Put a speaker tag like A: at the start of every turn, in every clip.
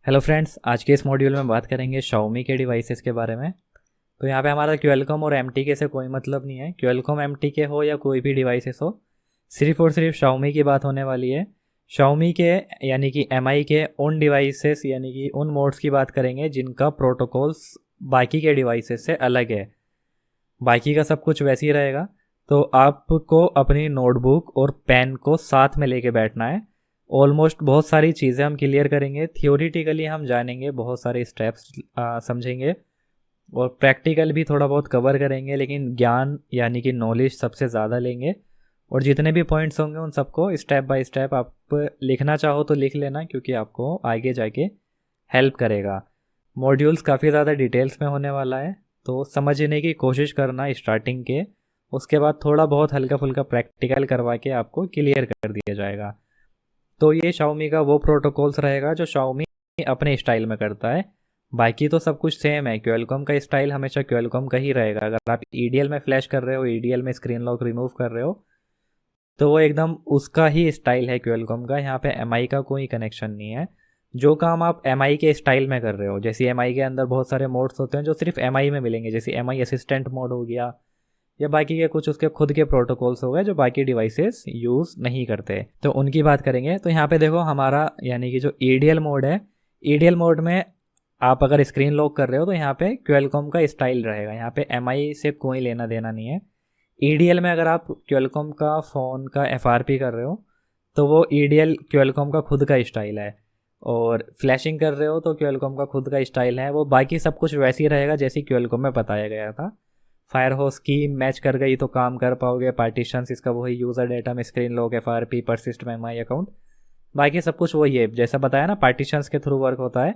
A: Hello friends, आज के इस मॉड्यूल में बात करेंगे Xiaomi के डिवाइसेस के बारे में। तो यहाँ पे हमारा क्यूएलकॉम और MTK से कोई मतलब नहीं है। क्यूएलकॉम MTK हो या कोई भी डिवाइसेस हो, सिर्फ और सिर्फ Xiaomi की बात होने वाली है। Xiaomi के यानी कि MI के उन डिवाइसेस यानी कि उन मोड्स की बात करेंगे जिनका प्रोटोकॉल्स बाकी के डिवाइसेस से अलग है। बाकी का सब कुछ वैसे ही रहेगा। तो आपको अपनी नोटबुक और पेन को साथ में लेके बैठना है। ऑलमोस्ट बहुत सारी चीज़ें हम क्लियर करेंगे, थियोरिटिकली हम जानेंगे, बहुत सारे स्टेप्स समझेंगे और प्रैक्टिकल भी थोड़ा बहुत कवर करेंगे, लेकिन ज्ञान यानी कि नॉलेज सबसे ज़्यादा लेंगे। और जितने भी पॉइंट्स होंगे उन सबको स्टेप बाय स्टेप आप लिखना चाहो तो लिख लेना, क्योंकि आपको आगे जाके हेल्प करेगा। मॉड्यूल्स काफ़ी ज़्यादा डिटेल्स में होने वाला है, तो समझने की कोशिश करना स्टार्टिंग के। उसके बाद थोड़ा बहुत हल्का फुल्का प्रैक्टिकल करवा के आपको क्लियर कर दिया जाएगा। तो ये Xiaomi का वो प्रोटोकॉल्स रहेगा जो Xiaomi अपने स्टाइल में करता है। बाकी तो सब कुछ सेम है। क्यूएलकॉम का स्टाइल हमेशा क्यूएलकॉम का ही रहेगा। अगर आप EDL में फ्लैश कर रहे हो, EDL में स्क्रीन लॉक रिमूव कर रहे हो, तो वो एकदम उसका ही स्टाइल है क्यूएलकॉम का। यहाँ पे MI का कोई कनेक्शन नहीं है। जो काम आप MI के स्टाइल में कर रहे हो, जैसे MI के अंदर बहुत सारे मोड्स होते हैं जो सिर्फ MI में मिलेंगे, जैसे MI असिस्टेंट मोड हो गया या बाकी के कुछ उसके खुद के प्रोटोकॉल्स हो गए जो बाकी डिवाइसेस यूज़ नहीं करते, तो उनकी बात करेंगे। तो यहाँ पे देखो हमारा यानी कि जो EDL मोड है, EDL मोड में आप अगर स्क्रीन लॉक कर रहे हो तो यहाँ पे क्यूएलकॉम का स्टाइल रहेगा। यहाँ पे MI से कोई लेना देना नहीं है। EDL में अगर आप क्यूएलकॉम का फ़ोन का FRP कर रहे हो तो वो EDL क्यूएलकॉम का खुद का स्टाइल है, और फ्लैशिंग कर रहे हो तो क्यूएलकॉम का खुद का स्टाइल है। वो बाकी सब कुछ वैसे ही रहेगा जैसे क्यूएलकॉम में बताया गया था। फायर होस की मैच कर गई तो काम कर पाओगे। पार्टीशंस इसका वही, यूज़र डेटा में स्क्रीन लॉक, FRP, परसिस्ट में MI अकाउंट, बाकी सब कुछ वही है जैसा बताया ना। पार्टीशंस के थ्रू वर्क होता है,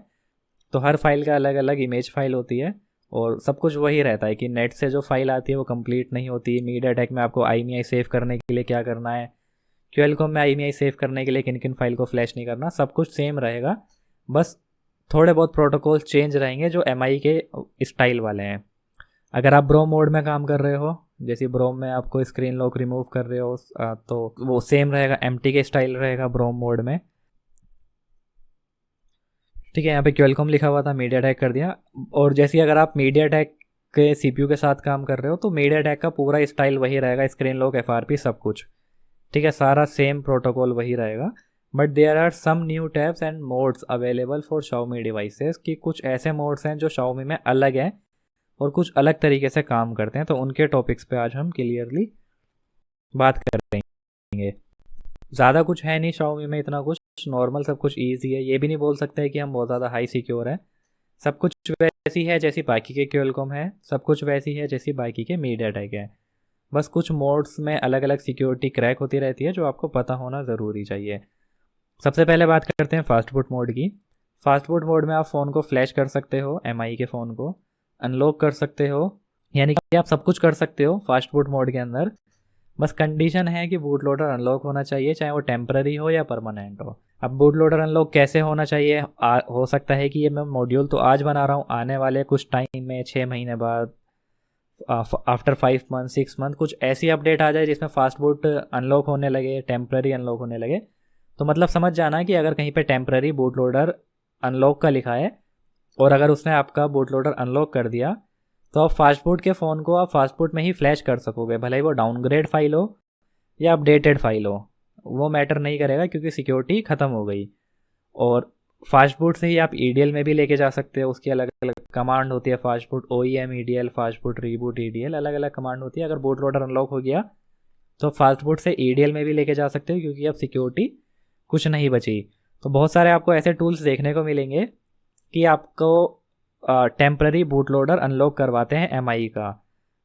A: तो हर फाइल का अलग अलग इमेज फाइल होती है और सब कुछ वही रहता है कि नेट से जो फाइल आती है वो कंप्लीट नहीं होती। मीडिया टेक में आपको IMEI सेव करने के लिए क्या करना है, क्यूएलकॉम में IMEI सेव करने के लिए किन किन फाइल को फ्लैश नहीं करना, सब कुछ सेम रहेगा। बस थोड़े बहुत प्रोटोकॉल चेंज रहेंगे जो MI के स्टाइल वाले हैं। अगर आप ब्रोम मोड में काम कर रहे हो, जैसे ब्रोम में आपको स्क्रीन लॉक रिमूव कर रहे हो, तो वो सेम रहेगा, MTK स्टाइल रहेगा ब्रोम मोड में। ठीक है, यहाँ पे क्यूएलकॉम लिखा हुआ था, मीडिया टेक कर दिया। और जैसे अगर आप मीडिया टेक के CPU के साथ काम कर रहे हो तो मीडिया टेक का पूरा स्टाइल वही रहेगा, स्क्रीन लॉक, FRP सब कुछ। ठीक है, सारा सेम प्रोटोकॉल वही रहेगा। But there are some new tabs and modes available for Xiaomi devices, कि कुछ ऐसे मोड्स हैं जो Xiaomi में अलग हैं और कुछ अलग तरीके से काम करते हैं। तो उनके टॉपिक्स पे आज हम क्लियरली बात करेंगे। ज़्यादा कुछ है नहीं Xiaomi में, इतना कुछ नॉर्मल, सब कुछ ईजी है। ये भी नहीं बोल सकते कि हम बहुत ज़्यादा हाई सिक्योर है। सब कुछ वैसी है जैसी बाकी के क्यूएलकॉम है, सब कुछ वैसी है जैसी बाकी के मीडियाटेक है। बस कुछ मोड्स में अलग अलग सिक्योरिटी क्रैक होती रहती है जो आपको पता होना ज़रूरी चाहिए। सबसे पहले बात करते हैं फास्ट बूट मोड की। फास्ट बूट मोड में आप फ़ोन को फ्लैश कर सकते हो, MI के फ़ोन को अनलॉक कर सकते हो, यानी कि आप सब कुछ कर सकते हो फास्ट बूट मोड के अंदर। बस कंडीशन है कि बूट लोडर अनलॉक होना चाहिए, चाहे वो टेम्पररी हो या परमानेंट हो। अब बूट लोडर अनलॉक कैसे होना चाहिए, हो सकता है कि ये मैं मॉड्यूल तो आज बना रहा हूँ, आने वाले कुछ टाइम में 6 महीने बाद, आफ्टर 5 मंथ 6 मंथ कुछ ऐसी अपडेट आ जाए जिसमें फास्ट बूट अनलॉक होने लगे, टेम्पररी अनलॉक होने लगे। तो मतलब समझ जाना कि अगर कहीं पे टेम्पररी बूट लोडर अनलॉक का लिखा है और अगर उसने आपका बूट लोडर अनलॉक कर दिया, तो आप फास्टबूट के फ़ोन को आप फास्टबूट में ही फ्लैश कर सकोगे, भले ही वो डाउनग्रेड फाइल हो या अपडेटेड फाइल हो, वो मैटर नहीं करेगा क्योंकि सिक्योरिटी ख़त्म हो गई। और फास्टबूट से ही आप EDL में भी लेके जा सकते हो। उसकी अलग अलग कमांड होती है, fastboot OEM EDL, fastboot reboot EDL, अलग अलग कमांड होती है। अगर बूट लोडर अनलॉक हो गया तो फास्टबूट से EDL में भी लेके जा सकते हो, क्योंकि अब सिक्योरिटी कुछ नहीं बची। तो बहुत सारे आपको ऐसे टूल्स देखने को मिलेंगे कि आपको टेम्पररी बूट लोडर अनलॉक करवाते हैं MI का।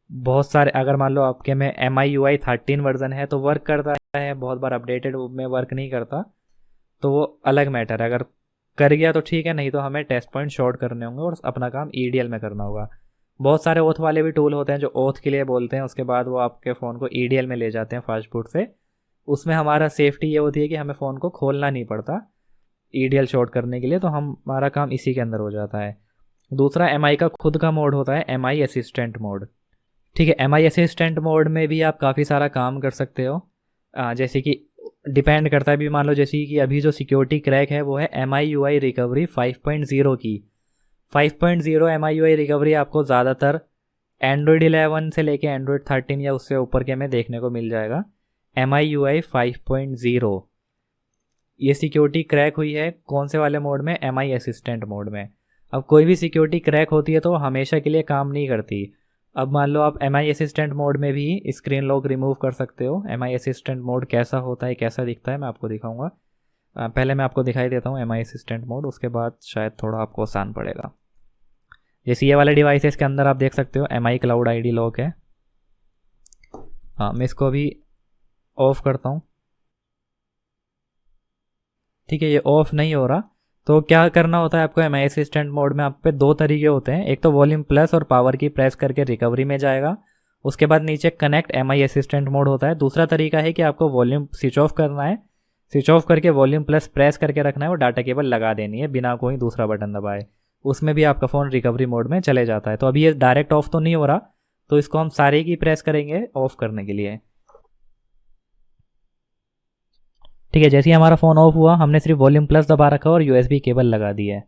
A: बहुत सारे, अगर मान लो आपके में MI UI 13 वर्जन है तो वर्क करता है, बहुत बार अपडेटेड में वर्क नहीं करता, तो वो अलग मैटर है। अगर कर गया तो ठीक है, नहीं तो हमें टेस्ट पॉइंट शॉर्ट करने होंगे और अपना काम EDL में करना होगा। बहुत सारे ओथ वाले भी टूल होते हैं जो ओथ के लिए बोलते हैं, उसके बाद वो आपके फ़ोन को EDL में ले जाते हैं फास्टबूट से। उसमें हमारा सेफ्टी ये होती है कि हमें फ़ोन को खोलना नहीं पड़ता EDL शॉर्ट करने के लिए, तो हमारा काम इसी के अंदर हो जाता है। दूसरा MI का खुद का मोड होता है, MI असिस्टेंट मोड। ठीक है, MI असिस्टेंट मोड में भी आप काफ़ी सारा काम कर सकते हो। जैसे कि डिपेंड करता है भी, मान लो जैसे कि अभी जो सिक्योरिटी क्रैक है वो है MIUI रिकवरी 5.0 की। 5.0 MIUI रिकवरी आपको ज़्यादातर एंड्रॉयड 11 से लेके एंड्रॉयड 13 या उससे ऊपर के में देखने को मिल जाएगा। MIUI 5.0 ये सिक्योरिटी क्रैक हुई है कौन से वाले मोड में? MI असिस्टेंट मोड में। अब कोई भी सिक्योरिटी क्रैक होती है तो हमेशा के लिए काम नहीं करती। अब मान लो आप MI असिस्टेंट मोड में भी स्क्रीन लॉक रिमूव कर सकते हो। MI असिस्टेंट मोड कैसा होता है, कैसा दिखता है, मैं आपको दिखाऊंगा। पहले मैं आपको दिखाई देता हूँ MI असिस्टेंट मोड, उसके बाद शायद थोड़ा आपको आसान पड़ेगा। जैसे ये वाले डिवाइसेस के अंदर आप देख सकते हो MI क्लाउड ID लॉक है। हाँ, मैं इसको अभी ऑफ करता हूँ। ठीक है, ये ऑफ नहीं हो रहा। तो क्या करना होता है आपको MI असिस्टेंट मोड में? आप पे दो तरीके होते हैं, एक तो वॉल्यूम प्लस और पावर की प्रेस करके रिकवरी में जाएगा, उसके बाद नीचे कनेक्ट MI असिस्टेंट मोड होता है। दूसरा तरीका है कि आपको वॉल्यूम स्विच ऑफ करना है, स्विच ऑफ करके वॉल्यूम प्लस प्रेस करके रखना है और डाटा केबल लगा देनी है बिना कोई दूसरा बटन दबाए। उसमें भी आपका फ़ोन रिकवरी मोड में चले जाता है। तो अभी ये डायरेक्ट ऑफ तो नहीं हो रहा, तो इसको हम सारे की प्रेस करेंगे ऑफ करने के लिए। ठीक है, जैसे ही हमारा फ़ोन ऑफ हुआ हमने सिर्फ वॉल्यूम प्लस दबा रखा और USB केबल लगा दी है।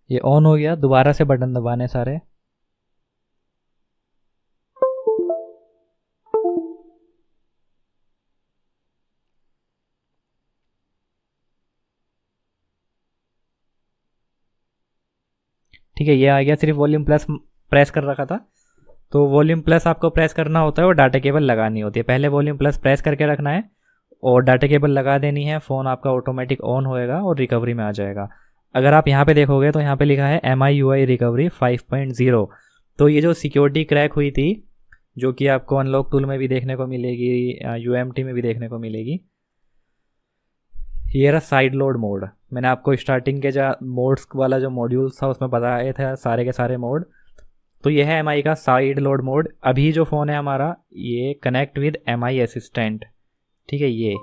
A: ये ऑन हो गया, दोबारा से बटन दबाने सारे। ठीक है, ये आ गया, सिर्फ वॉल्यूम प्लस प्रेस कर रखा था। तो वॉल्यूम प्लस आपको प्रेस करना होता है और डाटा केबल लगानी होती है। पहले वॉल्यूम प्लस प्रेस करके रखना है और डाटा केबल लगा देनी है, फ़ोन आपका ऑटोमेटिक ऑन होएगा और रिकवरी में आ जाएगा। अगर आप यहाँ पे देखोगे तो यहाँ पे लिखा है MIUI रिकवरी 5.0। तो ये जो सिक्योरिटी क्रैक हुई थी, जो कि आपको अनलॉक टूल में भी देखने को मिलेगी, UMT में भी देखने को मिलेगी, ये रहा साइड लोड मोड। मैंने आपको स्टार्टिंग के जो मोड्स वाला जो मॉड्यूल्स था उसमें बताया था सारे के सारे मोड। तो ये है MI का साइड लोड मोड। अभी जो फ़ोन है हमारा ये कनेक्ट विद MI असिस्टेंट। ठीक है, ये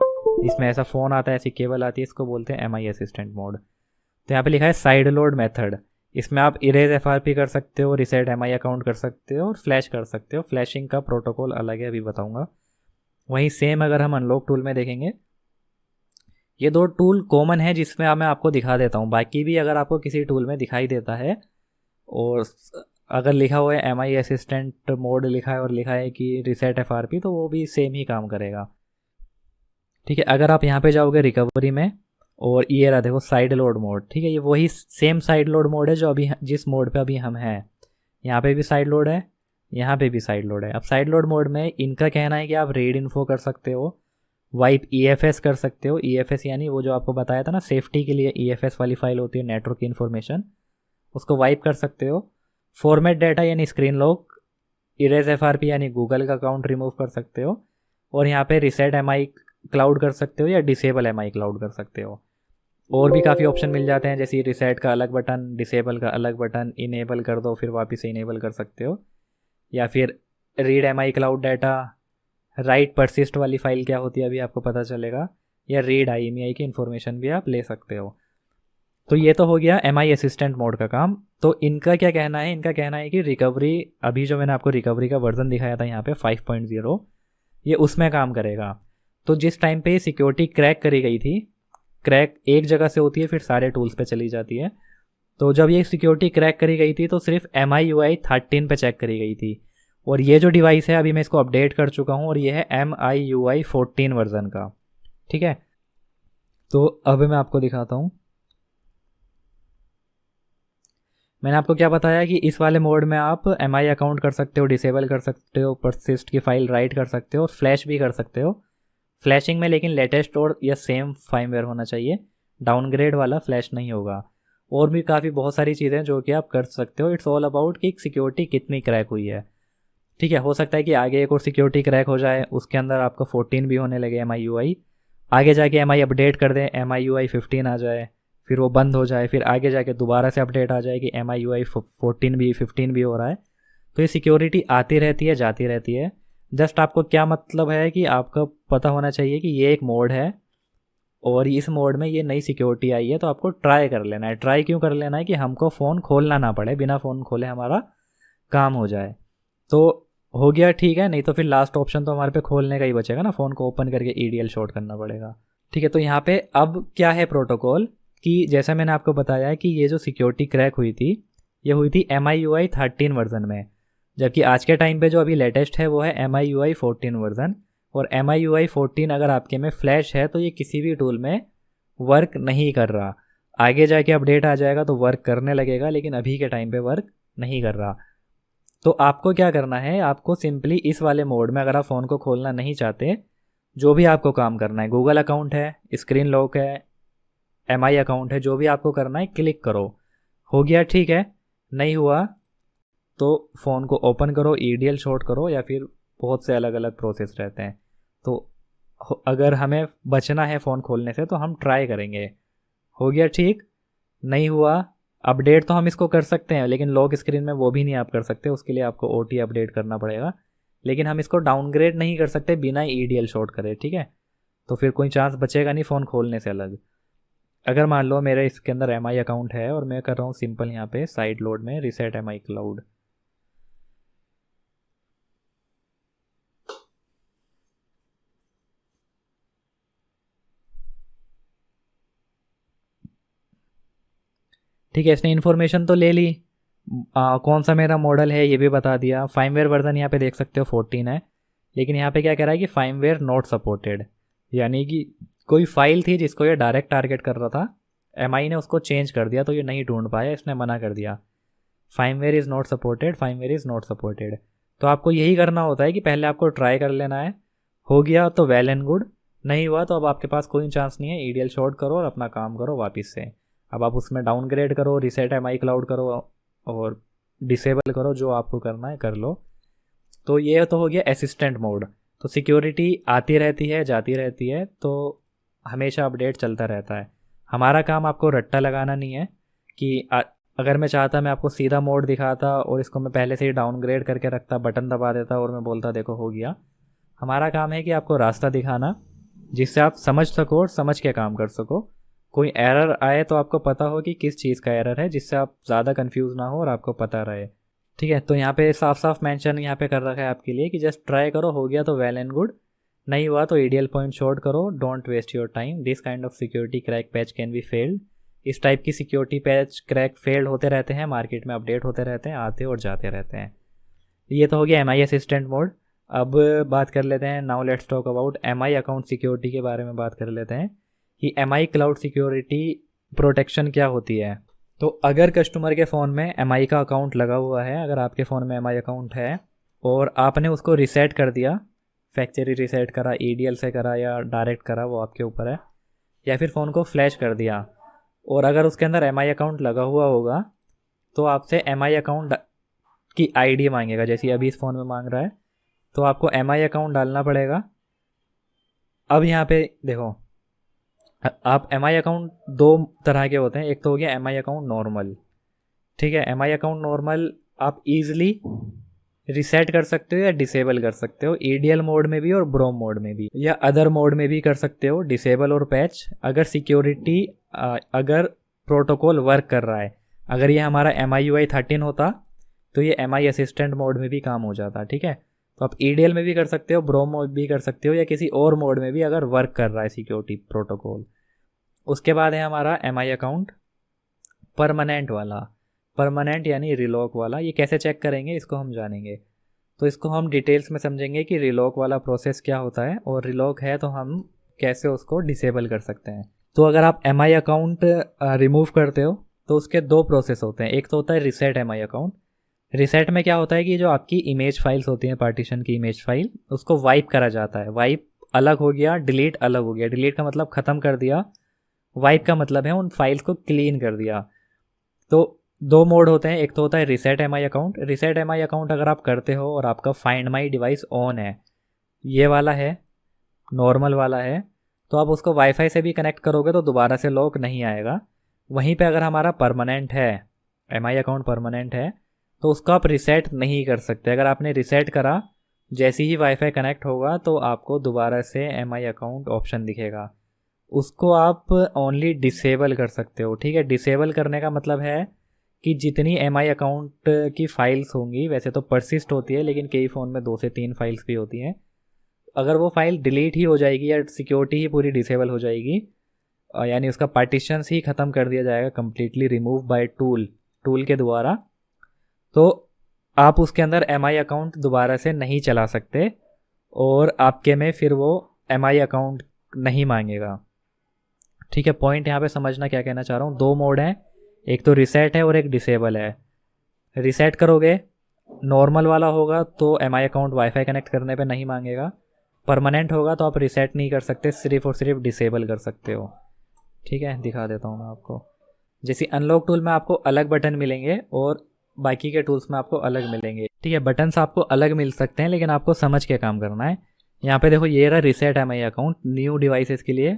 A: इसमें ऐसा फ़ोन आता है, ऐसी केबल आती है, इसको बोलते हैं MI असिस्टेंट मोड। तो यहाँ पे लिखा है साइड लोड मेथड। इसमें आप इरेज FRP कर सकते हो, रिसेट MI अकाउंट कर सकते हो और फ्लैश कर सकते हो। फ्लैशिंग का प्रोटोकॉल अलग है, अभी बताऊँगा। वहीं सेम अगर हम अनलॉक टूल में देखेंगे, ये दो टूल कॉमन है जिसमें मैं आपको दिखा देता हूँ। बाकी भी अगर आपको किसी टूल में दिखाई देता है और अगर लिखा हुआ है MI असिस्टेंट मोड लिखा है और लिखा है कि रिसेट FRP, तो वो भी सेम ही काम करेगा। ठीक है, अगर आप यहाँ पे जाओगे रिकवरी में और ये रहा देखो साइड लोड मोड। ठीक है, ये वही सेम साइड लोड मोड है जो अभी जिस मोड पे अभी हम हैं। यहाँ पे भी साइड लोड है, यहाँ पे भी साइड लोड है। अब साइड लोड मोड में इनका कहना है कि आप रीड इन्फो कर सकते हो, वाइप EFS कर सकते हो। EFS यानी वो जो आपको बताया था ना, सेफ्टी के लिए EFS वाली फाइल होती है, नेटवर्क इन्फॉर्मेशन, उसको वाइप कर सकते हो। फॉर्मेट डाटा यानी स्क्रीन लॉक, इरेज FRP यानी गूगल का अकाउंट रिमूव कर सकते हो, और यहाँ पे रिसेट MI क्लाउड कर सकते हो या डिसेबल MI क्लाउड कर सकते हो। और भी काफ़ी ऑप्शन मिल जाते हैं, जैसे रिसेट का अलग बटन, डिसेबल का अलग बटन, इनेबल कर दो फिर वापस से इनेबल कर सकते हो, या फिर read MI cloud data, right persist वाली फाइल क्या होती है अभी आपको पता चलेगा, या रीड IMEI की इन्फॉर्मेशन भी आप ले सकते हो। तो ये तो हो गया MI असिस्टेंट मोड का काम। तो इनका क्या कहना है? इनका कहना है कि रिकवरी, अभी जो मैंने आपको रिकवरी का वर्जन दिखाया था यहाँ पे 5.0, ये उसमें काम करेगा। तो जिस टाइम पे सिक्योरिटी क्रैक करी गई थी, क्रैक एक जगह से होती है फिर सारे टूल्स पे चली जाती है। तो जब ये सिक्योरिटी क्रैक करी गई थी तो सिर्फ MIUI 13 पे चेक करी गई थी, और ये जो डिवाइस है अभी मैं इसको अपडेट कर चुका हूँ और ये है MIUI 14 वर्जन का। ठीक है, तो अब मैं आपको दिखाता हूँ। मैंने आपको क्या बताया कि इस वाले मोड में आप MI अकाउंट कर सकते हो, डिसेबल कर सकते हो, परसिस्ट की फाइल राइट कर सकते हो और फ्लैश भी कर सकते हो। फ्लैशिंग में लेकिन लेटेस्ट और या सेम फार्मवेयर होना चाहिए, डाउनग्रेड वाला फ्लैश नहीं होगा। और भी काफ़ी बहुत सारी चीज़ें जो कि आप कर सकते हो। इट्स ऑल अबाउट कि सिक्योरिटी कितनी क्रैक हुई है। ठीक है, हो सकता है कि आगे एक और सिक्योरिटी क्रैक हो जाए, उसके अंदर आपका 14 भी होने लगे MIUI, आगे जाके MI अपडेट कर दें, MIUI 15 आ जाए, फिर वो बंद हो जाए, फिर आगे जाके दोबारा से अपडेट आ जाए कि MIUI 14 भी 15 भी हो रहा है। तो ये सिक्योरिटी आती रहती है, जाती रहती है। जस्ट आपको क्या मतलब है कि आपको पता होना चाहिए कि ये एक मोड है और इस मोड में ये नई सिक्योरिटी आई है, तो आपको ट्राई कर लेना है। ट्राई क्यों कर लेना है? कि हमको फ़ोन खोलना ना पड़े, बिना फ़ोन खोले हमारा काम हो जाए। तो हो गया, ठीक है। नहीं तो फिर लास्ट ऑप्शन तो हमारे पे खोलने का ही बचेगा ना, फ़ोन को ओपन करके ईडीएल शॉर्ट करना पड़ेगा। ठीक है, तो यहाँ पे अब क्या है प्रोटोकॉल कि जैसा मैंने आपको बताया है कि ये जो सिक्योरिटी क्रैक हुई थी, ये हुई थी MIUI 13 वर्जन में, जबकि आज के टाइम पे जो अभी लेटेस्ट है वो है MIUI 14 वर्जन। और MIUI 14 अगर आपके में फ्लैश है तो ये किसी भी टूल में वर्क नहीं कर रहा। आगे जाके अपडेट आ जाएगा तो वर्क करने लगेगा, लेकिन अभी के टाइम पे वर्क नहीं कर रहा। तो आपको क्या करना है, आपको सिंपली इस वाले मोड में, अगर आप फ़ोन को खोलना नहीं चाहते, जो भी आपको काम करना है, गूगल अकाउंट है, स्क्रीन लॉक है, MI अकाउंट है, जो भी आपको करना है क्लिक करो। हो गया, ठीक है। नहीं हुआ तो फ़ोन को ओपन करो, ईडीएल शॉर्ट करो, या फिर बहुत से अलग अलग प्रोसेस रहते हैं। तो अगर हमें बचना है फ़ोन खोलने से तो हम ट्राई करेंगे। हो गया, ठीक। नहीं हुआ, अपडेट तो हम इसको कर सकते हैं, लेकिन लॉक स्क्रीन में वो भी नहीं आप कर सकते, उसके लिए आपको OT अपडेट करना पड़ेगा। लेकिन हम इसको डाउनग्रेड नहीं कर सकते बिना ईडीएल शॉर्ट करे, ठीक है। तो फिर कोई चांस बचेगा नहीं फ़ोन खोलने से अलग। अगर मान लो मेरे इसके अंदर MI अकाउंट है और मैं कर रहा हूँ सिंपल यहाँ पे साइड लोड में रीसेट MI क्लाउड। ठीक है, इसने इन्फॉर्मेशन तो ले ली। कौन सा मेरा मॉडल है ये भी बता दिया। फाइमवेयर वर्जन यहाँ पे देख सकते हो 14 है, लेकिन यहाँ पे क्या कह रहा है कि फाइमवेयर नॉट सपोर्टेड, यानी कि कोई फाइल थी जिसको ये डायरेक्ट टारगेट कर रहा था, MI ने उसको चेंज कर दिया तो ये नहीं ढूंढ पाया, इसने मना कर दिया। Firmware is not supported, firmware is not supported. तो आपको यही करना होता है कि पहले आपको ट्राई कर लेना है। हो गया तो वेल एंड गुड, नहीं हुआ तो अब आपके पास कोई चांस नहीं है, ईडीएल शॉर्ट करो और अपना काम करो वापस से। अब आप उसमें डाउनग्रेड करो, रीसेट MI क्लाउड करो और डिसेबल करो, जो आपको करना है कर लो। तो ये तो हो गया असिस्टेंट मोड। तो सिक्योरिटी आती रहती है जाती रहती है, तो हमेशा अपडेट चलता रहता है। हमारा काम आपको रट्टा लगाना नहीं है कि अगर मैं चाहता मैं आपको सीधा मोड दिखाता और इसको मैं पहले से ही डाउनग्रेड करके रखता, बटन दबा देता और मैं बोलता देखो हो गया। हमारा काम है कि आपको रास्ता दिखाना जिससे आप समझ सको और समझ के काम कर सको। कोई एरर आए तो आपको पता हो कि किस चीज़ का एरर है, जिससे आप ज़्यादा कंफ्यूज ना हो और आपको पता रहे। ठीक है, तो यहाँ पे साफ साफ मेंशन यहाँ पे कर रखा है आपके लिए कि जस्ट ट्राई करो, हो गया तो वेल एंड गुड, नहीं हुआ तो ईडीएल पॉइंट शॉर्ट करो, don't waste your time, this kind of security crack patch can be failed. इस टाइप की सिक्योरिटी पैच क्रैक फेल्ड होते रहते हैं, मार्केट में अपडेट होते रहते हैं, आते और जाते रहते हैं। ये तो हो गया MI असिस्टेंट मोड। अब बात कर लेते हैं, now let's talk about MI account security के बारे में बात कर लेते हैं कि MI क्लाउड सिक्योरिटी प्रोटेक्शन क्या होती है। तो अगर कस्टमर के फ़ोन में MI का अकाउंट लगा हुआ है, अगर आपके फ़ोन में MI अकाउंट है और आपने उसको रीसेट कर दिया, फैक्ट्री रीसेट करा, EDL से करा या डायरेक्ट करा, वो आपके ऊपर है, या फिर फ़ोन को फ्लैश कर दिया, और अगर उसके अंदर MI अकाउंट लगा हुआ होगा तो आपसे MI अकाउंट की ID मांगेगा, जैसे अभी इस फ़ोन में मांग रहा है। तो आपको MI अकाउंट डालना पड़ेगा। अब यहाँ पे देखो, आप MI अकाउंट दो तरह के होते हैं, एक तो हो गया MI अकाउंट नॉर्मल। ठीक है, MI अकाउंट नॉर्मल आप इजीली रिसेट कर सकते हो या डिसेबल कर सकते हो, EDL मोड में भी और ब्रोम मोड में भी, या अदर मोड में भी कर सकते हो, डिसेबल और पैच। अगर सिक्योरिटी अगर प्रोटोकॉल वर्क कर रहा है, अगर ये हमारा MIUI 13 होता तो ये MI असिस्टेंट मोड में भी काम हो जाता। ठीक है, तो आप EDL में भी कर सकते हो, ब्रोम मोड भी कर सकते हो, या किसी और मोड में भी अगर वर्क कर रहा है सिक्योरिटी प्रोटोकॉल। उसके बाद है हमारा MI अकाउंट परमानेंट वाला। परमानेंट यानी रिलॉक वाला। ये कैसे चेक करेंगे इसको हम जानेंगे, तो इसको हम डिटेल्स में समझेंगे कि रिलॉक वाला प्रोसेस क्या होता है, और रिलॉक है तो हम कैसे उसको डिसेबल कर सकते हैं। तो अगर आप MI अकाउंट रिमूव करते हो तो उसके दो प्रोसेस होते हैं। एक तो होता है रीसेट MI अकाउंट। रीसेट में क्या होता है कि जो आपकी इमेज फाइल्स होती हैं, पार्टीशन की इमेज फाइल, उसको वाइप करा जाता है। वाइप अलग हो गया, डिलीट अलग हो गया। डिलीट का मतलब ख़त्म कर दिया, वाइप का मतलब है उन फाइल्स को क्लीन कर दिया। तो दो मोड होते हैं, एक तो होता है reset MI account. Reset MI account अगर आप करते हो और आपका फाइंड माई डिवाइस ऑन है, ये वाला है, नॉर्मल वाला है, तो आप उसको वाईफाई से भी कनेक्ट करोगे तो दोबारा से लॉक नहीं आएगा। वहीं पे अगर हमारा परमानेंट है, MI अकाउंट परमानेंट है, तो उसको आप रिसेट नहीं कर सकते। अगर आपने रिसेट करा जैसे ही वाईफाई कनेक्ट होगा तो आपको दोबारा से MI अकाउंट ऑप्शन दिखेगा, उसको आप ओनली डिसेबल कर सकते हो। ठीक है, डिसेबल करने का मतलब है कि जितनी MI अकाउंट की फाइल्स होंगी, वैसे तो परसिस्ट होती है लेकिन कई फ़ोन में 2 से 3 फाइल्स भी होती हैं, अगर वो फाइल डिलीट ही हो जाएगी या सिक्योरिटी ही पूरी डिसेबल हो जाएगी, यानी उसका पार्टीशंस ही ख़त्म कर दिया जाएगा कंप्लीटली रिमूव बाय टूल के द्वारा, तो आप उसके अंदर MI अकाउंट दोबारा से नहीं चला सकते और आपके में फिर वो MI अकाउंट नहीं मांगेगा। ठीक है, पॉइंट यहाँ पे समझना क्या कहना चाह रहा हूँ। 2 मोड हैं, एक तो रिसेट है और एक डिसेबल है। रिसेट करोगे, नॉर्मल वाला होगा तो MI अकाउंट वाईफाई कनेक्ट करने पे नहीं मांगेगा, परमानेंट होगा तो आप रिसेट नहीं कर सकते, सिर्फ और सिर्फ डिसेबल कर सकते हो। ठीक है, दिखा देता हूँ मैं आपको। जैसे अनलॉक टूल में आपको अलग बटन मिलेंगे और बाकी के टूल्स में आपको अलग मिलेंगे। ठीक है, बटन्स आपको अलग मिल सकते हैं लेकिन आपको समझ के काम करना है। यहाँ पे देखो, ये रहा reset MI account new devices के लिए,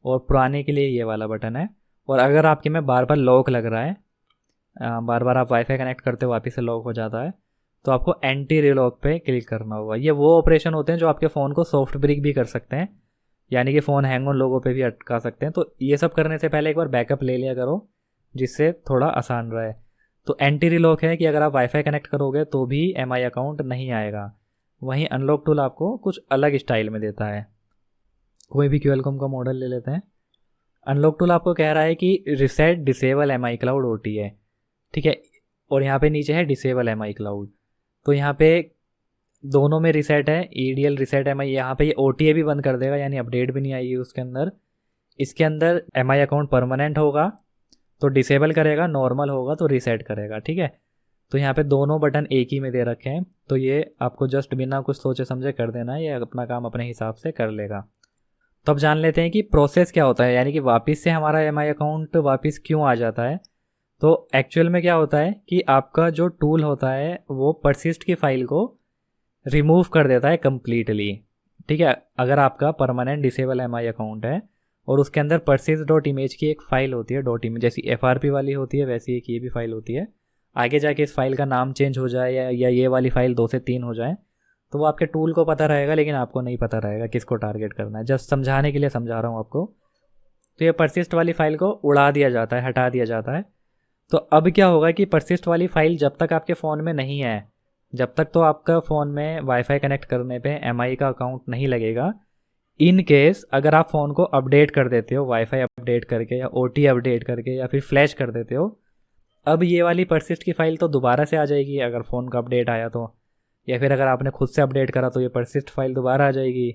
A: और पुराने के लिए ये वाला बटन है। और अगर आपके में बार बार लॉक लग रहा है, बार बार आप वाईफाई कनेक्ट करते हो वापस से लॉक हो जाता है, तो आपको एंटी रीलॉक पे क्लिक करना होगा। ये वो ऑपरेशन होते हैं जो आपके फ़ोन को सॉफ्ट ब्रिक भी कर सकते हैं, यानी कि फ़ोन हैंग ऑन लोगों पे भी अटका सकते हैं। तो ये सब करने से पहले एक बार बैकअप ले लिया करो, जिससे थोड़ा आसान रहे। तो एंटी रीलॉक है कि अगर आप वाईफाई कनेक्ट करोगे तो भी MI अकाउंट नहीं आएगा। वहीं अनलॉक टूल आपको कुछ अलग स्टाइल में देता है। कोई भी क्यूएलकॉम का मॉडल ले लेते हैं। अनलॉक टूल आपको कह रहा है कि reset disable MI cloud OT है। ठीक है, और यहाँ पे नीचे है डिसेबल MI क्लाउड। तो यहाँ पे दोनों में रिसेट है, EDL रिसेट MI। यहाँ पे ये OTA भी बंद कर देगा, यानी अपडेट भी नहीं आएगी उसके अंदर। इसके अंदर MI अकाउंट परमानेंट होगा तो डिसेबल करेगा, नॉर्मल होगा तो रीसेट करेगा। ठीक है, तो यहाँ पे दोनों बटन एक ही में दे रखे हैं, तो ये आपको जस्ट बिना कुछ सोचे समझे कर देना है, ये अपना काम अपने हिसाब से कर लेगा। तो अब जान लेते हैं कि प्रोसेस क्या होता है, यानी कि वापस से हमारा MI अकाउंट वापस क्यों आ जाता है। तो एक्चुअल में क्या होता है कि आपका जो टूल होता है वो परसिस्ट की फाइल को रिमूव कर देता है कम्प्लीटली। ठीक है, अगर आपका परमानेंट डिसेबल MI अकाउंट है और उसके अंदर persist.image की एक फ़ाइल होती है, .image जैसी FRP वाली होती है, वैसी एक ये भी फाइल होती है। आगे जाके इस फाइल का नाम चेंज हो जाए या ये वाली फ़ाइल 2 से 3 हो जाए तो वो आपके टूल को पता रहेगा, लेकिन आपको नहीं पता रहेगा किसको टारगेट करना है। जस्ट समझाने के लिए समझा रहा हूँ आपको। तो ये परसिस्ट वाली फ़ाइल को उड़ा दिया जाता है, हटा दिया जाता है। तो अब क्या होगा कि परसिस्ट वाली फ़ाइल जब तक आपके फ़ोन में नहीं है, जब तक तो आपका फ़ोन में वाईफाई कनेक्ट करने पे MI का अकाउंट नहीं लगेगा। इन केस अगर आप फ़ोन को अपडेट कर देते हो, वाईफाई अपडेट करके या OT अपडेट करके या फिर फ्लैश कर देते हो, अब ये वाली परसिस्ट की फ़ाइल तो दोबारा से आ जाएगी अगर फ़ोन का अपडेट आया तो, या फिर अगर आपने खुद से अपडेट करा तो ये परसिस्ट फाइल दोबारा आ जाएगी,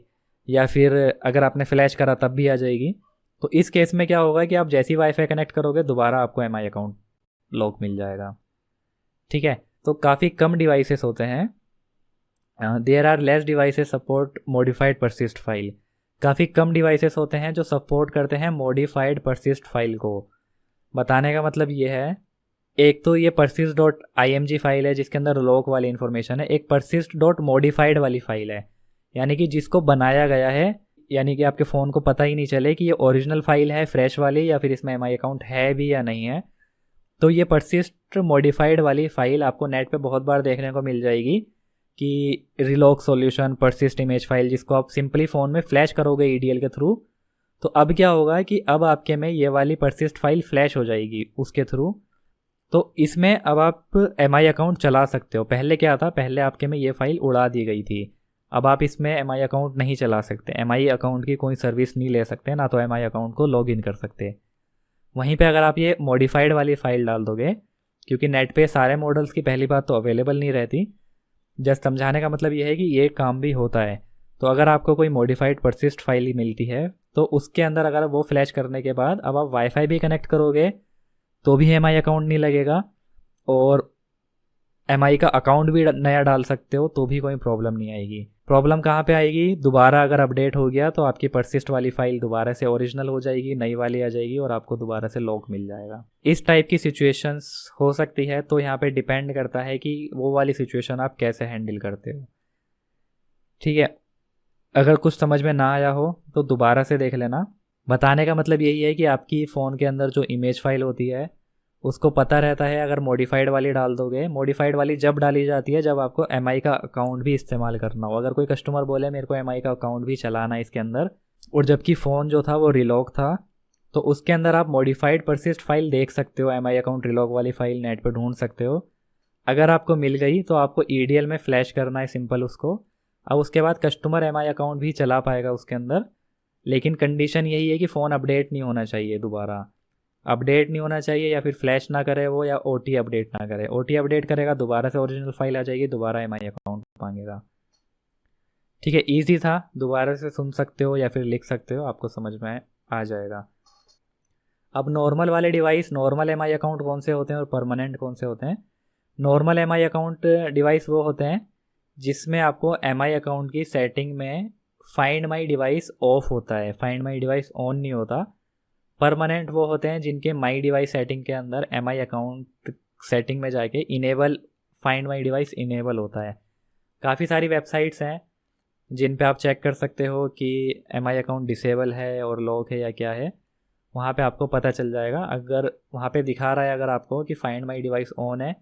A: या फिर अगर आपने फ्लैश करा तब भी आ जाएगी। तो इस केस में क्या होगा कि आप जैसे ही वाईफाई कनेक्ट करोगे दोबारा आपको MI अकाउंट लॉक मिल जाएगा। ठीक है, तो काफ़ी कम डिवाइसेस होते हैं, there are less devices support modified persist file. काफ़ी कम डिवाइसेस होते हैं जो सपोर्ट करते हैं मॉडिफाइड परसिस्ट फाइल को। बताने का मतलब ये है, एक तो ये persist.img फाइल है जिसके अंदर लॉक वाली इन्फॉर्मेशन है, एक persist.modified वाली फाइल है, यानी कि जिसको बनाया गया है, यानी कि आपके फ़ोन को पता ही नहीं चले कि ये ओरिजिनल फाइल है फ्रेश वाली या फिर इसमें MI अकाउंट है भी या नहीं है। तो ये persist मॉडिफाइड वाली फ़ाइल आपको नेट पे बहुत बार देखने को मिल जाएगी कि रिलॉक सॉल्यूशन persist इमेज फाइल, जिसको आप सिंपली फ़ोन में फ्लैश करोगे EDL के थ्रू। तो अब क्या होगा कि अब आपके में ये वाली persist फाइल फ्लैश हो जाएगी उसके थ्रू। तो इसमें अब आप MI अकाउंट चला सकते हो। पहले क्या था, पहले आपके में ये फ़ाइल उड़ा दी गई थी, अब आप इसमें MI अकाउंट नहीं चला सकते, MI अकाउंट की कोई सर्विस नहीं ले सकते, ना तो MI अकाउंट को लॉगिन कर सकते। वहीं पे अगर आप ये मॉडिफाइड वाली फ़ाइल डाल दोगे, क्योंकि नेट पे सारे मॉडल्स की पहली बात तो अवेलेबल नहीं रहती, जस्ट समझाने का मतलब ये है कि ये काम भी होता है। तो अगर आपको कोई मॉडिफाइड परसिस्ट फाइल ही मिलती है तो उसके अंदर अगर वो फ्लैश करने के बाद अब आप वाईफाई भी कनेक्ट करोगे तो भी MI अकाउंट नहीं लगेगा, और MI का अकाउंट भी नया डाल सकते हो तो भी कोई प्रॉब्लम नहीं आएगी। प्रॉब्लम कहाँ पे आएगी, दोबारा अगर अपडेट हो गया तो आपकी परसिस्ट वाली फ़ाइल दोबारा से ओरिजिनल हो जाएगी, नई वाली आ जाएगी और आपको दोबारा से लॉक मिल जाएगा। इस टाइप की सिचुएशंस हो सकती है, तो यहाँ पे डिपेंड करता है कि वो वाली सिचुएशन आप कैसे हैंडल करते हो। ठीक है, अगर कुछ समझ में ना आया हो तो दोबारा से देख लेना। बताने का मतलब यही है कि आपकी फ़ोन के अंदर जो इमेज फाइल होती है उसको पता रहता है अगर मॉडिफाइड वाली डाल दोगे। मॉडिफाइड वाली जब डाली जाती है जब आपको एमआई का अकाउंट भी इस्तेमाल करना हो। अगर कोई कस्टमर बोले मेरे को एमआई का अकाउंट भी चलाना है इसके अंदर, और जबकि फ़ोन जो था वो रिलॉक था, तो उसके अंदर आप मॉडिफाइड परसिस्ट फाइल देख सकते हो। एमआई अकाउंट रिलॉक वाली फाइल नेट पर ढूंढ सकते हो। अगर आपको मिल गई तो आपको ईडीएल में फ्लैश करना है सिंपल उसको। अब उसके बाद कस्टमर एमआई अकाउंट भी चला पाएगा उसके अंदर, लेकिन कंडीशन यही है कि फ़ोन अपडेट नहीं होना चाहिए, दोबारा अपडेट नहीं होना चाहिए, या फिर फ्लैश ना करे वो, या ओटी अपडेट ना करे। ओटी अपडेट करेगा दोबारा से ओरिजिनल फाइल आ जाएगी, दोबारा एमआई अकाउंट मांगेगा। ठीक है, ईजी था, दोबारा से सुन सकते हो या फिर लिख सकते हो, आपको समझ में आ जाएगा। अब नॉर्मल वाले डिवाइस, नॉर्मल एमआई अकाउंट कौन से होते हैं और परमानेंट कौन से होते हैं? नॉर्मल एमआई अकाउंट डिवाइस वो होते हैं जिसमें आपको एमआई अकाउंट की सेटिंग में फाइंड माई डिवाइस ऑफ होता है, फाइंड माई डिवाइस ऑन नहीं होता। परमानेंट वो होते हैं जिनके माई डिवाइस सेटिंग के अंदर एमआई अकाउंट सेटिंग में जाके enable, find my device enable होता है। काफ़ी सारी वेबसाइट्स हैं जिन पे आप चेक कर सकते हो कि एमआई अकाउंट डिसेबल है और लॉक है या क्या है। वहाँ पे आपको पता चल जाएगा। अगर वहाँ पे दिखा रहा है अगर आपको कि फाइंड माई डिवाइस ऑन है,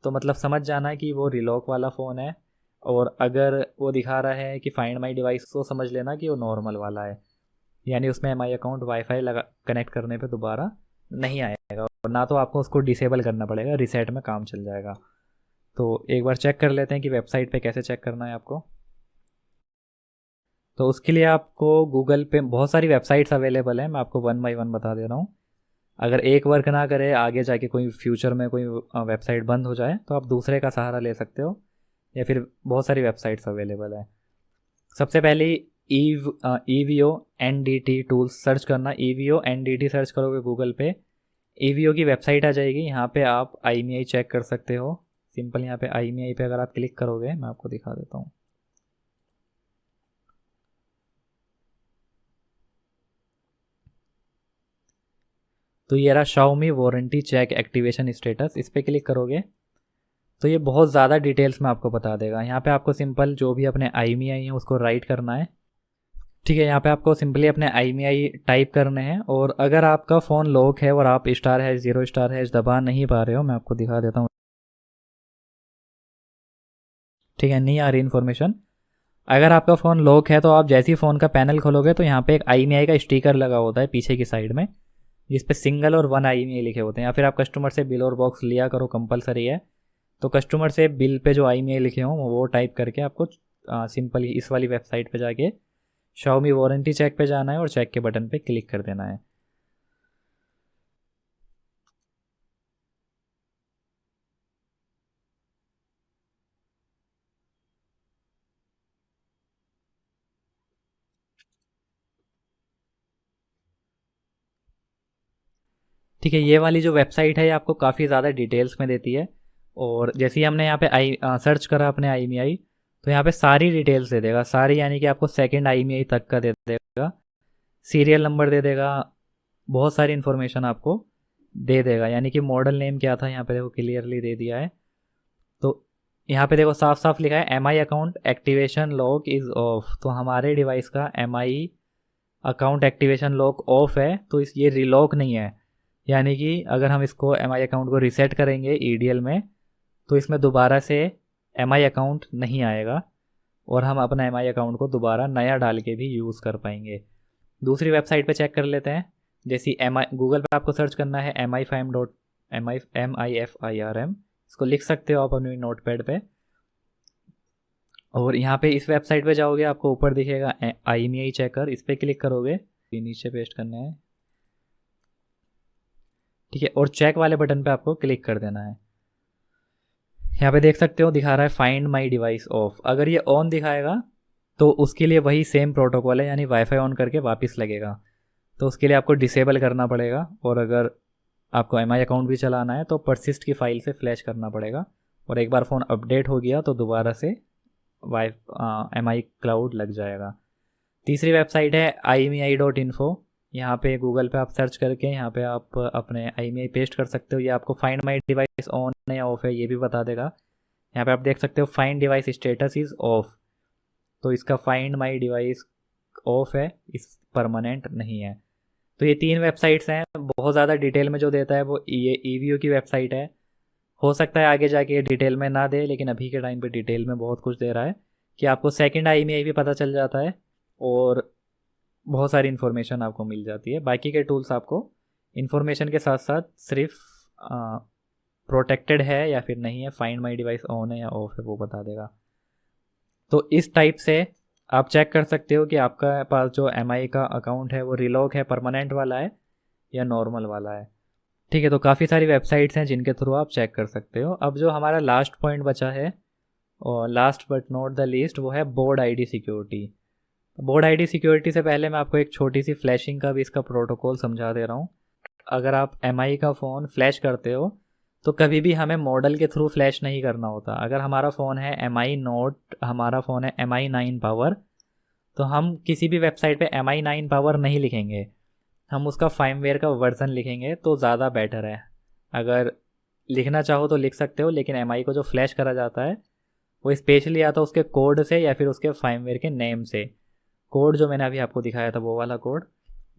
A: तो मतलब समझ जाना है कि वो रिलॉक वाला फ़ोन है। और अगर वो दिखा रहा है कि फाइंड माई डिवाइस, तो समझ लेना कि वो नॉर्मल वाला है, यानी उसमें एमआई अकाउंट वाईफाई लगा कनेक्ट करने पे दोबारा नहीं आएगा, और ना तो आपको उसको डिसेबल करना पड़ेगा, रीसेट में काम चल जाएगा। तो एक बार चेक कर लेते हैं कि वेबसाइट पे कैसे चेक करना है आपको। तो उसके लिए आपको गूगल पे बहुत सारी वेबसाइट्स अवेलेबल हैं, मैं आपको वन बाई वन बता दे रहा हूँ। अगर एक वर्क ना करे, आगे जाके कोई फ्यूचर में कोई वेबसाइट बंद हो जाए, तो आप दूसरे का सहारा ले सकते हो, या फिर बहुत सारी वेबसाइट्स अवेलेबल है। सबसे पहले ईवीओ एनडीटी टूल्स सर्च करना। ईवीओ एनडीटी सर्च करोगे गूगल पे, ईवीओ की वेबसाइट आ जाएगी। यहाँ पे आप आईएमईआई चेक कर सकते हो। सिंपल यहाँ पे आईएमईआई पे अगर आप क्लिक करोगे, मैं आपको दिखा देता हूँ। तो ये रहा Xiaomi warranty check activation status, इस पर क्लिक करोगे तो ये बहुत ज़्यादा डिटेल्स में आपको बता देगा। यहाँ पे आपको सिंपल जो भी अपने आईएमईआई है उसको राइट करना है। ठीक है, यहाँ पे आपको सिंपली अपने आईएमईआई टाइप करने हैं। और अगर आपका फ़ोन लॉक है और आप स्टार हैश 0 स्टार हैश दबा नहीं पा रहे हो, मैं आपको दिखा देता हूँ। ठीक है, नहीं आ रही इन्फॉर्मेशन। अगर आपका फ़ोन लॉक है तो आप जैसे ही फ़ोन का पैनल खोलोगे तो यहाँ पे एक आईएमईआई का स्टिकर लगा होता है पीछे की साइड में, जिस पे सिंगल और वन आईएमईआई लिखे होते हैं। या फिर आप कस्टमर से बिल और बॉक्स लिया करो, कंपलसरी है। तो कस्टमर से बिल पे जो आईएमईआई लिखे हों वो टाइप करके आपको सिंपल ही इस वाली वेबसाइट पे जाके Xiaomi वारंटी चेक पे जाना है और चेक के बटन पे क्लिक कर देना है। ठीक है, ये वाली जो वेबसाइट है ये आपको काफ़ी ज़्यादा डिटेल्स में देती है। और जैसे ही हमने यहाँ पे सर्च करा अपने आईएमईआई, तो यहाँ पे सारी डिटेल्स दे देगा, सारी, यानी कि आपको सेकंड आईएमईआई तक का दे देगा, सीरियल नंबर दे देगा, बहुत सारी इन्फॉर्मेशन आपको दे देगा। यानी कि मॉडल नेम क्या था यहाँ पे देखो क्लियरली दे दिया है। तो यहाँ पे देखो साफ साफ लिखा है MI account activation Lok is of. तो हमारे डिवाइस का MI account activation lock of है, तो इस ये रिलॉक नहीं है। यानी कि अगर हम इसको एमआई अकाउंट को रीसेट करेंगे ईडीएल में, तो इसमें दोबारा से एमआई अकाउंट नहीं आएगा, और हम अपना एमआई अकाउंट को दोबारा नया डाल के भी यूज़ कर पाएंगे। दूसरी वेबसाइट पे चेक कर लेते हैं। जैसे एम आई, गूगल पे आपको सर्च करना है MIFIRM, इसको लिख सकते हो आप अपने नोट पैड पे। और यहाँ पे इस वेबसाइट पे जाओगे, आपको ऊपर दिखेगा आईएमईआई चेकर, इस पर क्लिक करोगे, नीचे पेस्ट करना है। ठीक है, और चेक वाले बटन पे आपको क्लिक कर देना है। यहाँ पे देख सकते हो दिखा रहा है फाइंड माई डिवाइस ऑफ। अगर ये ऑन दिखाएगा तो उसके लिए वही सेम प्रोटोकॉल है, यानी वाईफाई ऑन करके वापस लगेगा। तो उसके लिए आपको डिसेबल करना पड़ेगा। और अगर आपको एमआई अकाउंट भी चलाना है तो परसिस्ट की फ़ाइल से फ्लैश करना पड़ेगा। और एक बार फ़ोन अपडेट हो गया तो दोबारा से एमआई क्लाउड लग जाएगा। तीसरी वेबसाइट है IMEI.info। यहाँ पे गूगल पे आप सर्च करके यहाँ पे आप अपने IMEI पेस्ट कर सकते हो। ये आपको फाइंड माई डिवाइस ऑन है या ऑफ है ये भी बता देगा। यहाँ पे आप देख सकते हो find device status is of, तो इसका फाइंड माई डिवाइस ऑफ है, इस परमानेंट नहीं है। तो ये 3 वेबसाइट्स हैं। बहुत ज़्यादा डिटेल में जो देता है वो ये ईवीओ की वेबसाइट है। हो सकता है आगे जाके ये डिटेल में ना दे, लेकिन अभी के टाइम पे डिटेल में बहुत कुछ दे रहा है कि आपको सेकंड IMEI भी पता चल जाता है और बहुत सारी इन्फॉर्मेशन आपको मिल जाती है। बाकी के टूल्स आपको इन्फॉर्मेशन के साथ साथ सिर्फ प्रोटेक्टेड है या फिर नहीं है, फाइंड माई डिवाइस ऑन है या ऑफ है, वो बता देगा। तो इस टाइप से आप चेक कर सकते हो कि आपका पास जो MI का अकाउंट है वो रिलॉक है, परमानेंट वाला है या नॉर्मल वाला है। ठीक है, तो काफ़ी सारी वेबसाइट्स हैं जिनके थ्रू आप चेक कर सकते हो। अब जो हमारा लास्ट पॉइंट बचा है, और last but not the least, वो है board ID security. Board ID security से पहले मैं आपको एक छोटी सी फ्लैशिंग का भी इसका प्रोटोकॉल समझा दे रहा हूँ। अगर आप MI का फ़ोन फ्लैश करते हो तो कभी भी हमें मॉडल के थ्रू फ्लैश नहीं करना होता। अगर हमारा फ़ोन है MI नोट, हमारा फ़ोन है MI9 पावर, तो हम किसी भी वेबसाइट पे MI9 पावर नहीं लिखेंगे, हम उसका फार्मवेयर का वर्जन लिखेंगे तो ज़्यादा बेटर है। अगर लिखना चाहो तो लिख सकते हो, लेकिन MI को जो फ्लैश करा जाता है वो स्पेशली आता है उसके कोड से या फिर उसके फार्मवेयर के नेम से। कोड जो मैंने अभी आपको दिखाया था वो वाला कोड,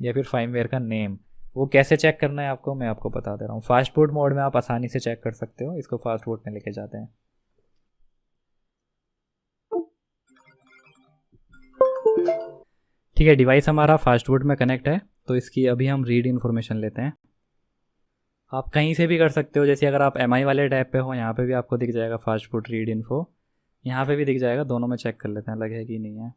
A: या फिर फार्मवेयर का नेम। वो कैसे चेक करना है आपको, मैं आपको बता दे रहा हूँ। फास्ट बूट मोड में आप आसानी से चेक कर सकते हो। इसको फास्ट बूट में लेके जाते हैं। ठीक है, डिवाइस हमारा फास्ट बूट में कनेक्ट है, तो इसकी अभी हम रीड इन्फॉर्मेशन लेते हैं। आप कहीं से भी कर सकते हो, जैसे अगर आप MI वाले टैब पे हो, यहाँ पे भी आपको दिख जाएगा फास्ट फूड रीड इन्फो, यहाँ पे भी दिख जाएगा। दोनों में चेक कर लेते हैं अलग है कि नहीं है।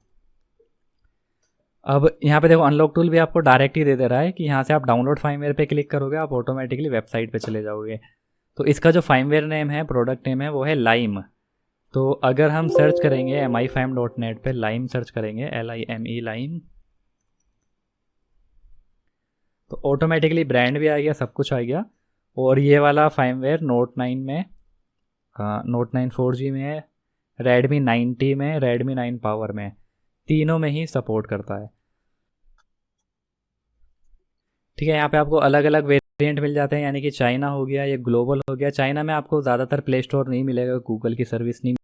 A: अब यहाँ पे देखो, अनलॉक टूल भी आपको डायरेक्ट ही दे दे रहा है कि यहाँ से आप डाउनलोड फार्मवेयर पे क्लिक करोगे, आप ऑटोमेटिकली वेबसाइट पे चले जाओगे। तो इसका जो फार्मवेयर नेम है, प्रोडक्ट नेम है, वो है लाइम। तो अगर हम सर्च करेंगे MIFAM.net पे, लाइम सर्च करेंगे, LIME लाइम, तो ऑटोमेटिकली ब्रांड भी आ गया, सब कुछ आ गया। और ये वाला फार्मवेयर नोट 9 में, नोट 9 4G में है, Redmi 9T में, Redmi 9 पावर में, तीनों में ही सपोर्ट करता है। ठीक है, यहाँ पे आपको अलग अलग वेरिएंट मिल जाते हैं, यानी कि चाइना हो गया, ये ग्लोबल हो गया। चाइना में आपको ज़्यादातर प्ले स्टोर नहीं मिलेगा, गूगल की सर्विस नहीं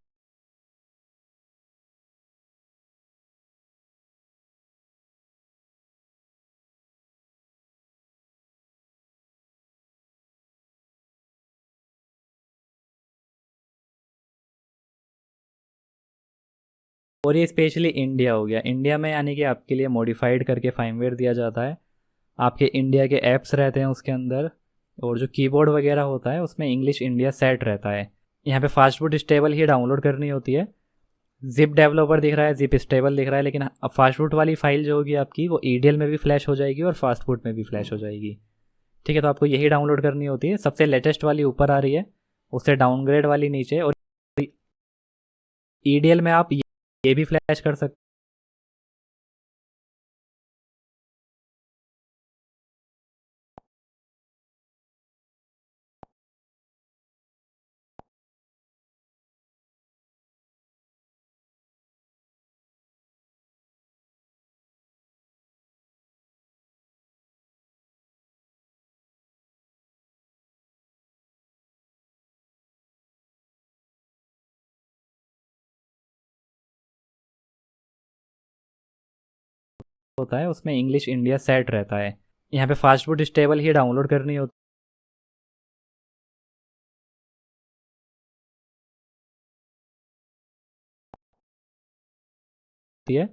A: और ये स्पेशली इंडिया हो गया। इंडिया में यानी कि आपके लिए मॉडिफाइड करके फार्मवेयर दिया जाता है, आपके इंडिया के ऐप्स रहते हैं उसके अंदर, और जो कीबोर्ड वगैरह होता है उसमें इंग्लिश इंडिया सेट रहता है। यहाँ पे फास्ट फूड स्टेबल ही डाउनलोड करनी होती है। जिप डेवलपर दिख रहा है, जिप स्टेबल दिख रहा है, लेकिन अब फास्ट फूड वाली फाइल जो होगी आपकी, वो EDL में भी फ्लैश हो जाएगी और फास्ट फूड में भी फ्लैश हो जाएगी। ठीक है, तो आपको यही डाउनलोड करनी होती है। सबसे लेटेस्ट वाली ऊपर आ रही है, उससे डाउनग्रेड वाली नीचे, और EDL में आप ये भी फ्लैश कर सकते होता है, उसमें इंग्लिश इंडिया सेट रहता है। यहाँ पे फास्ट फूड स्टेबल ही डाउनलोड करनी होती है।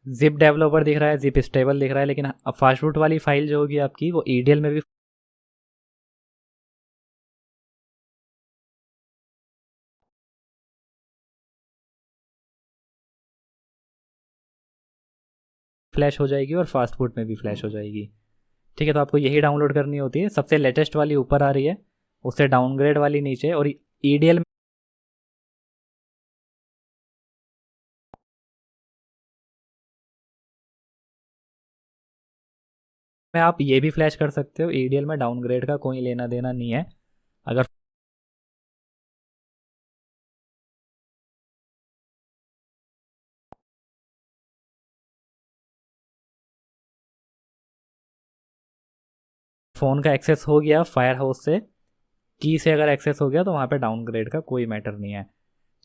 A: जिप डेवलपर दिख रहा है, जिप स्टेबल दिख रहा है, लेकिन अब फास्ट फूड वाली फाइल जो होगी आपकी, वो EDL में भी फ्लैश हो जाएगी और फास्ट फूड में भी फ्लैश हो जाएगी। ठीक है, तो आपको यही डाउनलोड करनी होती है। सबसे लेटेस्ट वाली ऊपर आ रही है, उससे डाउनग्रेड वाली नीचे, और EDL में आप ये भी फ्लैश कर सकते हो। EDL में डाउनग्रेड का कोई लेना देना नहीं है। अगर फ़ोन का एक्सेस हो गया फायर हाउस से, की से अगर एक्सेस हो गया, तो वहाँ पे डाउनग्रेड का कोई मैटर नहीं है।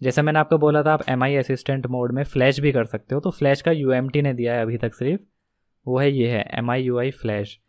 A: जैसे मैंने आपको बोला था, आप MI असिस्टेंट मोड में फ्लैश भी कर सकते हो, तो फ्लैश का UMT ने दिया है अभी तक सिर्फ, वो है ये है MIUI फ्लैश।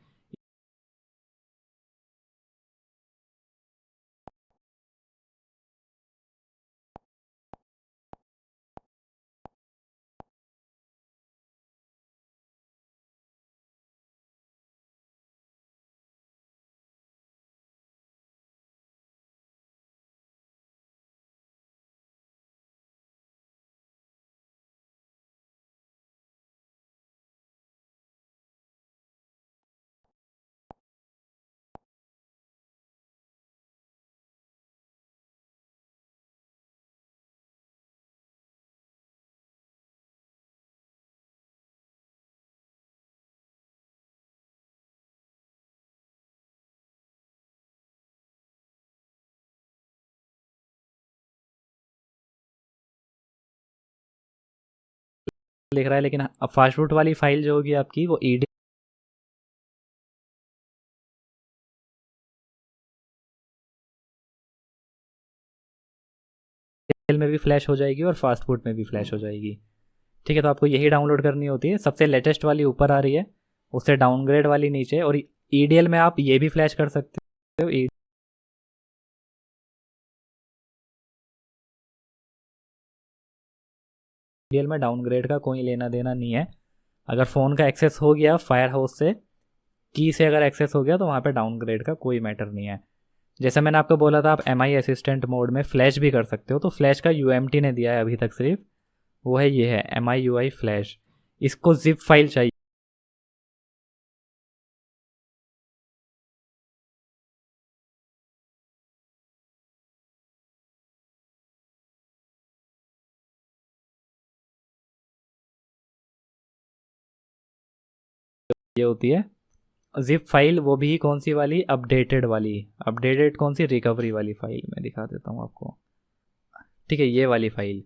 A: लिख रहा है, लेकिन फास्टफूड वाली फाइल जो होगी आपकी वो ईडी में भी फ्लैश हो जाएगी और फास्टफूड में भी फ्लैश हो जाएगी। ठीक है, तो आपको यही डाउनलोड करनी होती है। सबसे लेटेस्ट वाली ऊपर आ रही है, उससे डाउनग्रेड वाली नीचे, और ईडीएल में आप ये भी फ्लैश कर सकते हो। ईडीएल में डाउनग्रेड का कोई लेना देना नहीं है। अगर फ़ोन का एक्सेस हो गया फायर हाउस से, की से अगर एक्सेस हो गया, तो वहाँ पे डाउनग्रेड का कोई मैटर नहीं है। जैसे मैंने आपको बोला था, आप MI असिस्टेंट मोड में फ्लैश भी कर सकते हो, तो फ्लैश का UMT ने दिया है अभी तक सिर्फ, वो है ये है MI UI फ्लैश। इसको जिप फाइल चाहिए। ये होती है जिप फाइल, वो भी कौन सी वाली, अपडेटेड वाली। अपडेटेड कौन सी, रिकवरी वाली फाइल मैं दिखा देता हूँ आपको। ठीक है, ये वाली फाइल,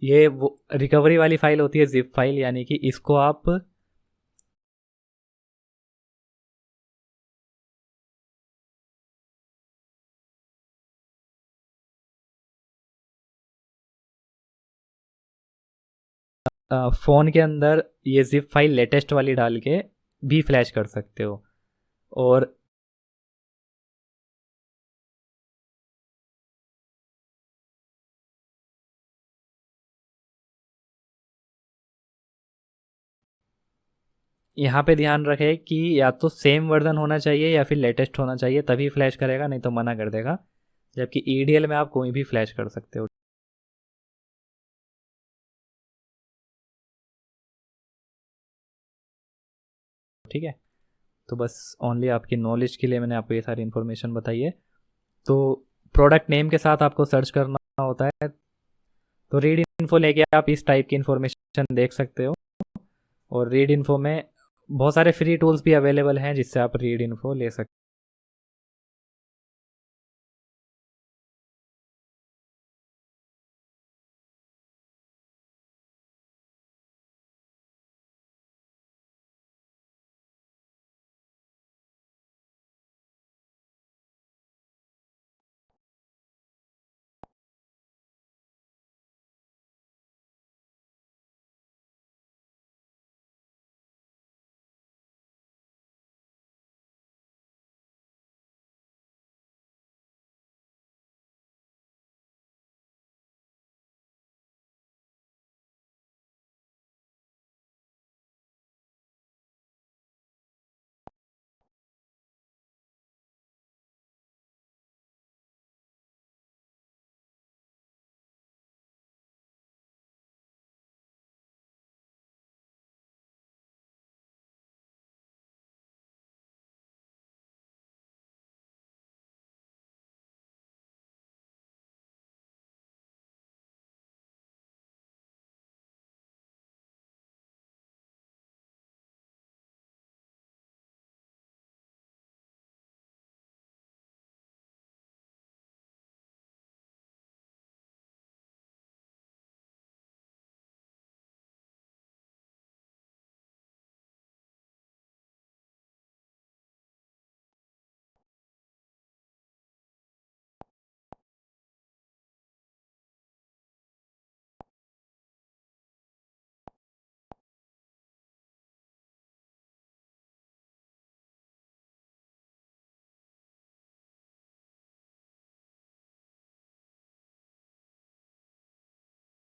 A: ये वो रिकवरी वाली फाइल होती है जिप फाइल, यानी कि इसको आप फ़ोन के अंदर ये जिप फाइल लेटेस्ट वाली डाल के भी फ्लैश कर सकते हो। और यहाँ पे ध्यान रखें कि या तो सेम वर्जन होना चाहिए या फिर लेटेस्ट होना चाहिए, तभी फ्लैश करेगा, नहीं तो मना कर देगा। जबकि ईडीएल में आप कोई भी फ्लैश कर सकते हो। ठीक है, तो बस ओनली आपकी नॉलेज के लिए मैंने आपको ये सारी इन्फॉर्मेशन बताई है। तो प्रोडक्ट नेम के साथ आपको सर्च करना होता है, तो रीड इन्फो लेके आप इस टाइप की इन्फॉर्मेशन देख सकते हो। और रीड इन्फो में बहुत सारे फ्री टूल्स भी अवेलेबल हैं जिससे आप रीड इन्फो ले सकते हो।